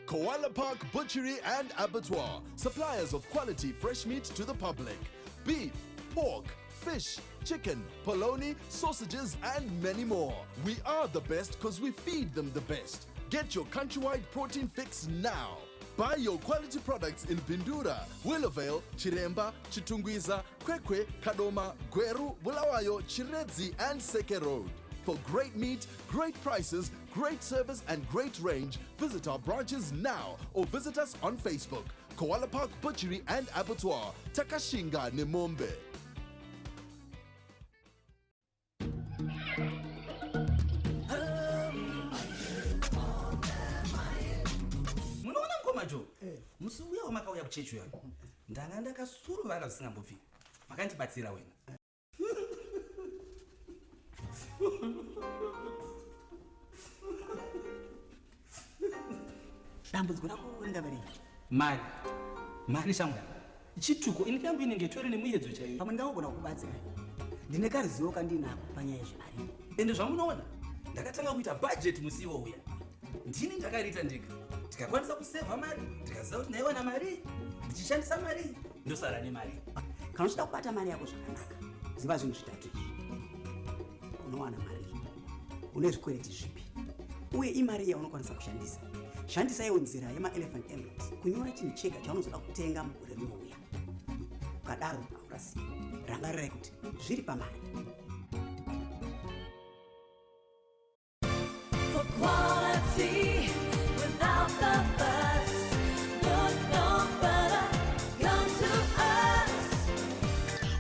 Koala Park Butchery and Abattoir, suppliers of quality fresh meat to the public. Beef, pork, fish, chicken, polony, sausages, and many more. We are the best because we feed them the best. Get your countrywide protein fix now. Buy your quality products in Bindura, Willowvale, Chiremba, Chitungwiza, Kwekwe, Kadoma, Gweru, Bulawayo, Chiredzi, and Seke Road. For great meat, great prices, great service, and great range, visit our branches now or visit us on Facebook. Koala Park Butchery and Abattoir, Takashinga, Nemombe. Munoona mukoma jo musi uya wamakauya kuchechi uya ndanga ndakasuruvara zvisingambobvi makandibatsira wena dambudziko rako ringaverengi mari shamwana chituko ini yangu inenge itori nemuyedzo chaiyo pamwe ndingangogona kukubatsira ndine karuzivo kandinako panyaya yezvemari ende zvamunoona ndakatanga kuita bhajeti musi iwoya ndini ndakariita ndega ndikakwanisa kusevha mari ndikaziva kuti ndaiwana mari ndichishandisa mari ndosara nemari kana uchida kubata mari yako zvakanaka ziva zvinhu zvitatu izvi unowana mari une zvikwereti zvipi uye imari yaunokwanisa kushandisa shandisaiwo nzira yemaelephant emeralds kunyora chinhu chega chaunozoda kutenga mugore rinouya ukadaro aurasiyi rangarirai kuti zviri pamari. For quality without the fuss, look no further, come to us.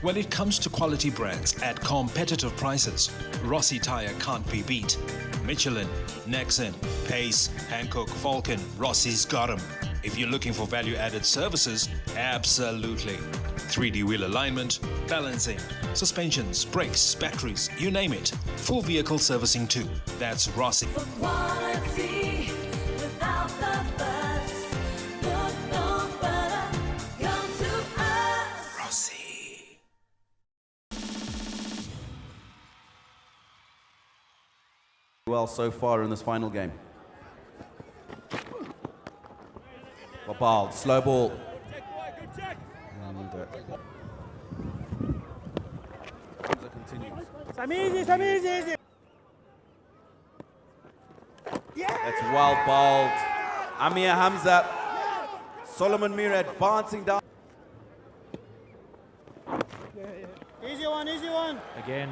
When it comes to quality brands at competitive prices, Rossi Tire can't be beat. Michelin, Nexen, Pace, Hankook, Falcon, Rossi's got 'em. If you're looking for value-added services, absolutely. 3D wheel alignment, balancing, suspensions, brakes, batteries, you name it. Full vehicle servicing too. That's Rossi. For quality without the fuss, look no further, come to us. Rossi. Well, so far in this final game. Babal, slow ball. And Hamza continues. Samizi. That's well bowled. Amir Hamza. Solomon Mir advancing down. Easy one. Again,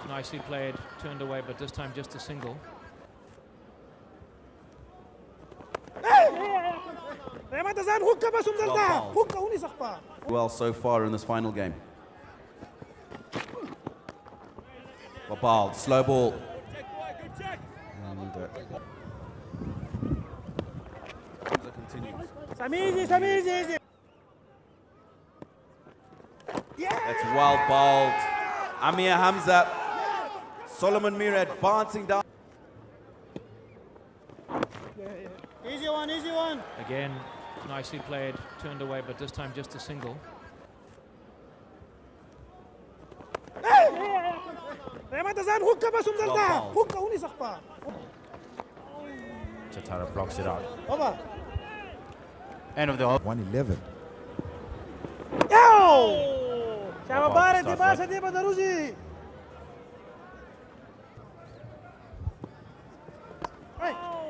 nicely played, turned away, but this time just a single. Well, so far in this final game. Babal, slow ball. And Hamza continues. Samizi. That's well bowled. Amir Hamza. Solomon Mir advancing down. Easy one, easy one. Again, nicely played, turned away, but this time just a single. Chatara blocks it out. Over. End of the over. 111. Yo! Siamo Wow, pare start di base right. di Badarusi.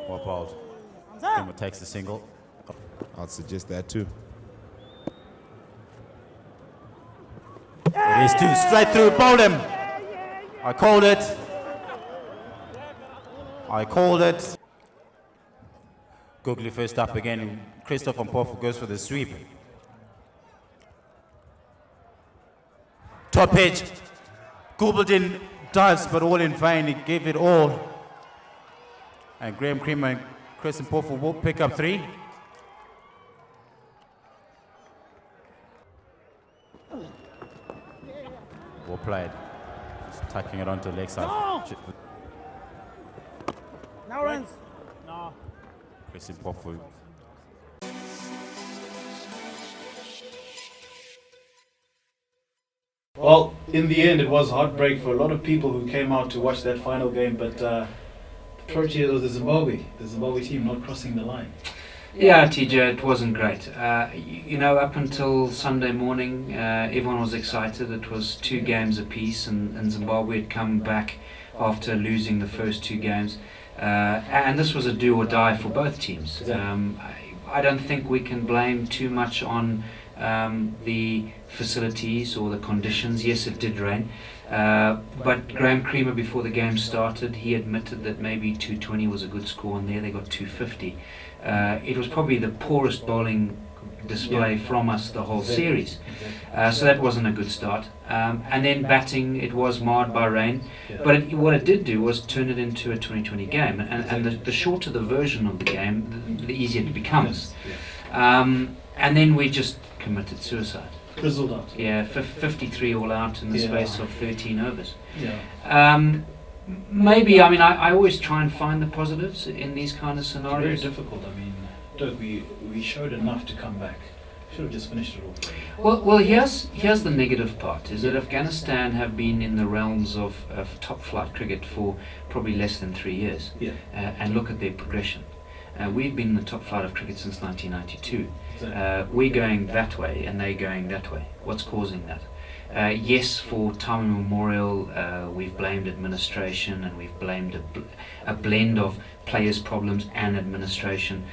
Well bowled. Kimber takes the single. I'd suggest that too. It is two. Straight through. Bowled him. I called it. I called it. Googly first up again. Christoph Mpofu goes for the sweep. Top edge. Gulbaldin dives, but all in vain. He gave it all. And Graham Creamer and Chris Mpofu will pick up 3. Well played. Just tucking it onto the leg side. No! Now runs. No. Chris Mpofu. Well, in the end, it was heartbreak for a lot of people who came out to watch that final game, but the Proteas was the Zimbabwe team not crossing the line. Yeah, TJ, it wasn't great. You know, up until Sunday morning, everyone was excited. It was 2 games apiece, and Zimbabwe had come back after losing the first 2 games. And this was a do or die for both teams. I don't think we can blame too much on the facilities or the conditions. Yes, it did rain. But Graham Creamer, before the game started, he admitted that maybe 220 was a good score, and there they got 250. It was probably the poorest bowling display from us the whole series. So that wasn't a good start. And then batting, it was marred by rain. But what it did do was turn it into a 2020 game. And the shorter the version of the game, the easier it becomes. And then we just committed suicide. Frizzled out. Yeah, 53 all out in the space of 13 overs. Yeah. Maybe, I mean, I always try and find the positives in these kind of scenarios. It's very difficult. I mean, Dirk, we showed enough to come back. Should have just finished it off. Well, here's the negative part, is that Afghanistan have been in the realms of top flight cricket for probably less than 3 years. Yeah. And look at their progression. We've been in the top flight of cricket since 1992. Exactly. We're going that way and they're going that way. What's causing that? Yes, for time immemorial, we've blamed administration, and we've blamed a blend of players' problems and administration.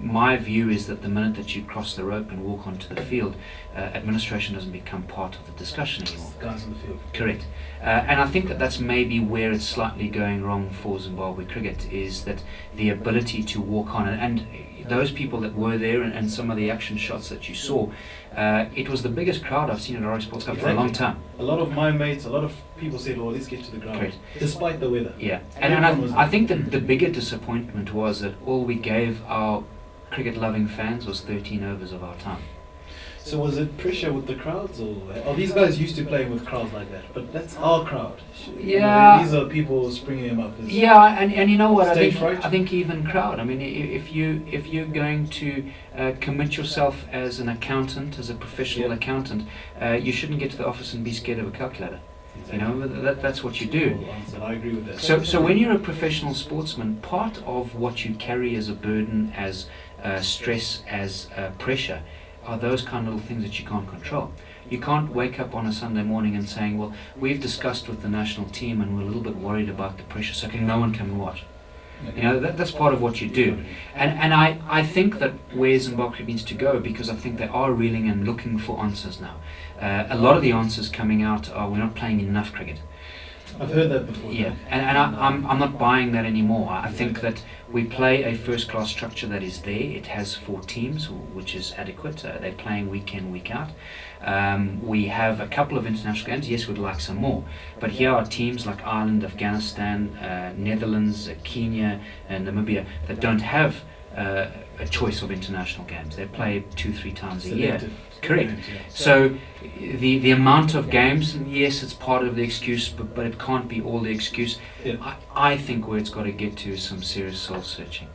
My view is that the minute that you cross the rope and walk onto the field, administration doesn't become part of the discussion anymore. Guys on the field. Correct. And I think that that's maybe where it's slightly going wrong for Zimbabwe cricket, is that the ability to walk on it. And those people that were there, and some of the action shots that you saw, it was the biggest crowd I've seen at Orange Sports Cup for a long time. A lot of my mates, a lot of people said, "Oh, let's get to the ground," Correct. Despite the weather. Yeah, and I think that the bigger disappointment was that all we gave our cricket-loving fans was 13 overs of our time. So was it pressure with the crowds, or are these guys used to playing with crowds like that? But that's our crowd. Yeah. These are people springing them up. Yeah, and you know what? Stage fright? I think even crowd. I mean, if you're going to commit yourself as an accountant, as a professional accountant, you shouldn't get to the office and be scared of a calculator. You know, that's what you do. I agree with that. So when you're a professional sportsman, part of what you carry as a burden, as stress, as pressure, are those kind of little things that you can't control. You can't wake up on a Sunday morning and saying, well, we've discussed with the national team and we're a little bit worried about the pressure, so can no one come and watch. You know, that's part of what you do. And I think that where Zimbabwe needs to go, because I think they are reeling and looking for answers now. A lot of the answers coming out are, we're not playing enough cricket. I've heard that before. Yeah, and I'm not buying that anymore. I think that we play a first-class structure that is there. It has 4 teams, which is adequate. They're playing week in, week out. We have a couple of international games. Yes, we'd like some more. But here are teams like Ireland, Afghanistan, Netherlands, Kenya, and Namibia that don't have a choice of international games. They play 2-3 times a year. Selected. Correct. Yeah. So the amount of games, yes, it's part of the excuse, but it can't be all the excuse. Yeah. I think where it's got to get to is some serious soul searching.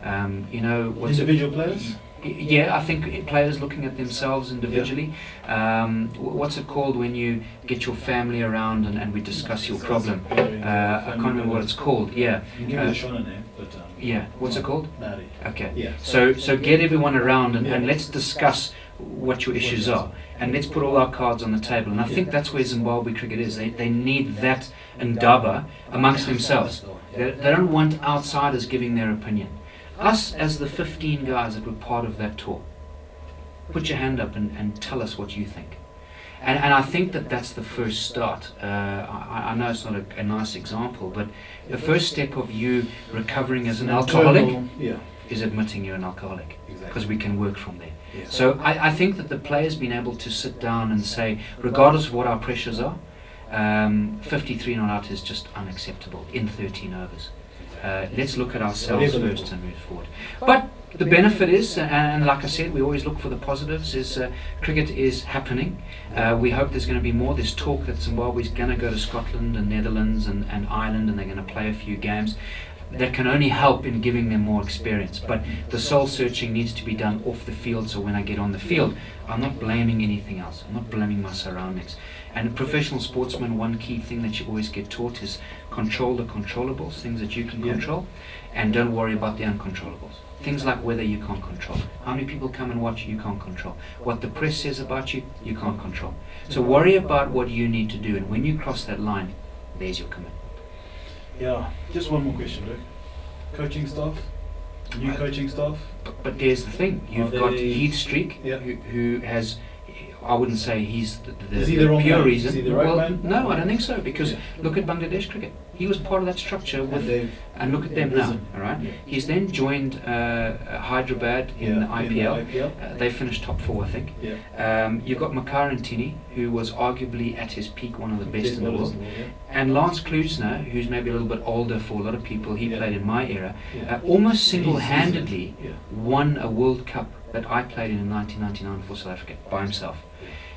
You know, what's Individual players? Yeah, I think players looking at themselves individually. What's it called when you get your family around and we discuss your problem? I can't remember what it's called. Yeah. You give it a Shona name, but yeah. What's it called? Nari. Okay. Yeah. So get everyone around and Yeah. let's discuss what your issues are, and let's put all our cards on the table. And I think that's where Zimbabwe cricket is. They need that indaba amongst themselves. They don't want outsiders giving their opinion. Us as the 15 guys that were part of that tour, put your hand up and tell us what you think. And I think that's the first start. I know it's not a nice example, but the first step of you recovering as an alcoholic is admitting you're an alcoholic, because we can work from there. Yeah. So I think that the players being able to sit down and say, regardless of what our pressures are, 53 not out is just unacceptable in 13 overs. Let's look at ourselves first and move forward. But the benefit is, and like I said, we always look for the positives, is cricket is happening. We hope there's going to be more. There's talk that Zimbabwe's going to go to Scotland and Netherlands and Ireland, and they're going to play a few games. That can only help in giving them more experience. But the soul searching needs to be done off the field, so when I get on the field, I'm not blaming anything else. I'm not blaming my surroundings. And a professional sportsman, one key thing that you always get taught is control the controllables, things that you can control, and don't worry about the uncontrollables. Things like weather you can't control. How many people come and watch you can't control. What the press says about you, you can't control. So worry about what you need to do, and when you cross that line, there's your commitment. Yeah, just one more question, Luke. Coaching staff? New coaching staff? But there's the thing. You've got Heath Streak, Yeah. who has, I wouldn't say he's the Is he the wrong pure man? reason. Is he the right well, man? no, I don't think so, because look at Bangladesh cricket. He was part of that structure with, and look at them now. risen. All right. Yeah. He's then joined Hyderabad in the IPL. IPL. They finished top 4, I think. Yeah. You've got Makar Ntini, who was arguably at his peak one of the best in the world. Yeah. And Lance Klusener, who's maybe a little bit older for a lot of people, he Yeah. played in my era, Yeah. almost single-handedly Yeah. won a World Cup that I played in 1999 for South Africa by himself.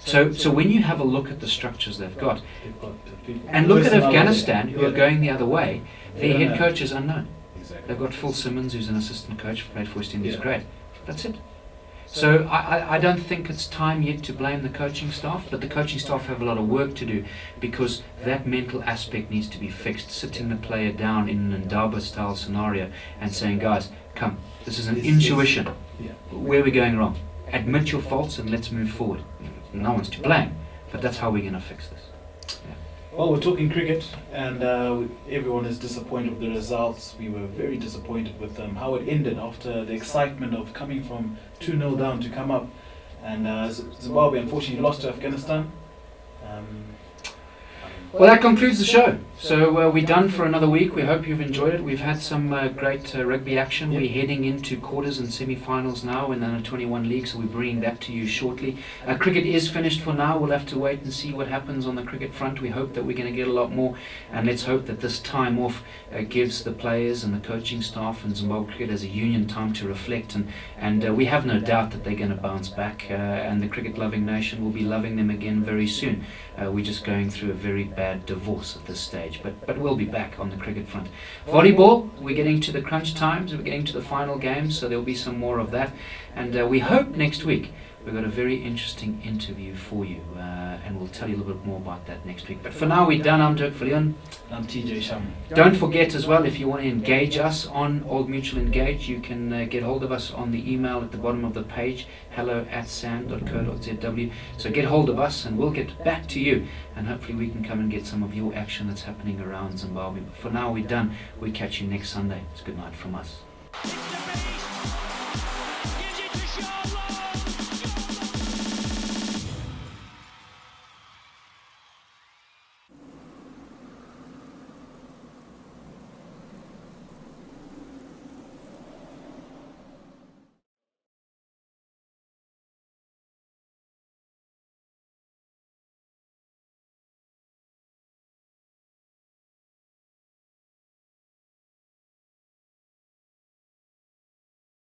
So when you have a look at the structures they've got, They've got people. and look at Personality. Afghanistan, who are Yeah. going the other way, They their don't head know. coach is unknown. Exactly. They've got Phil Simmons, who's an assistant coach, played for West Indies, Yeah. great. That's it. So I don't think it's time yet to blame the coaching staff, but the coaching staff have a lot of work to do, because that mental aspect needs to be fixed. Sitting the player down in an Ndaba style scenario and saying, guys, come, this is an intuition. Yeah. Where are we going wrong? Admit your faults and let's move forward. No one's to blame, but that's how we're going to fix this. Well, we're talking cricket, and everyone is disappointed with the results. We were very disappointed with how it ended after the excitement of coming from 2-0 down to come up. And Zimbabwe unfortunately lost to Afghanistan. Well, that concludes the show. So we're done for another week. We hope you've enjoyed it. We've had some great rugby action. We're heading into quarters and semi-finals now in the Under-21 League, so we're bringing that to you shortly. Cricket is finished for now. We'll have to wait and see what happens on the cricket front. We hope that we're going to get a lot more, and let's hope that this time off gives the players and the coaching staff and Zimbabwe Cricket as a union time to reflect, and we have no doubt that they're going to bounce back, and the cricket-loving nation will be loving them again very soon. We're just going through a very bad divorce at this stage, but we'll be back on the cricket front. Volleyball, we're getting to the crunch times, we're getting to the final games, so there'll be some more of that, and we hope next week we've got a very interesting interview for you, and we'll tell you a little bit more about that next week. But for now, we're done. I'm Dirk Viljoen. I'm TJ Sham. Don't forget as well, if you want to engage us on Old Mutual Engage, you can get hold of us on the email at the bottom of the page, hello@san.co.zw. So get hold of us and we'll get back to you, and hopefully we can come and get some of your action that's happening around Zimbabwe. But for now, we're done. We catch you next Sunday. It's good night from us.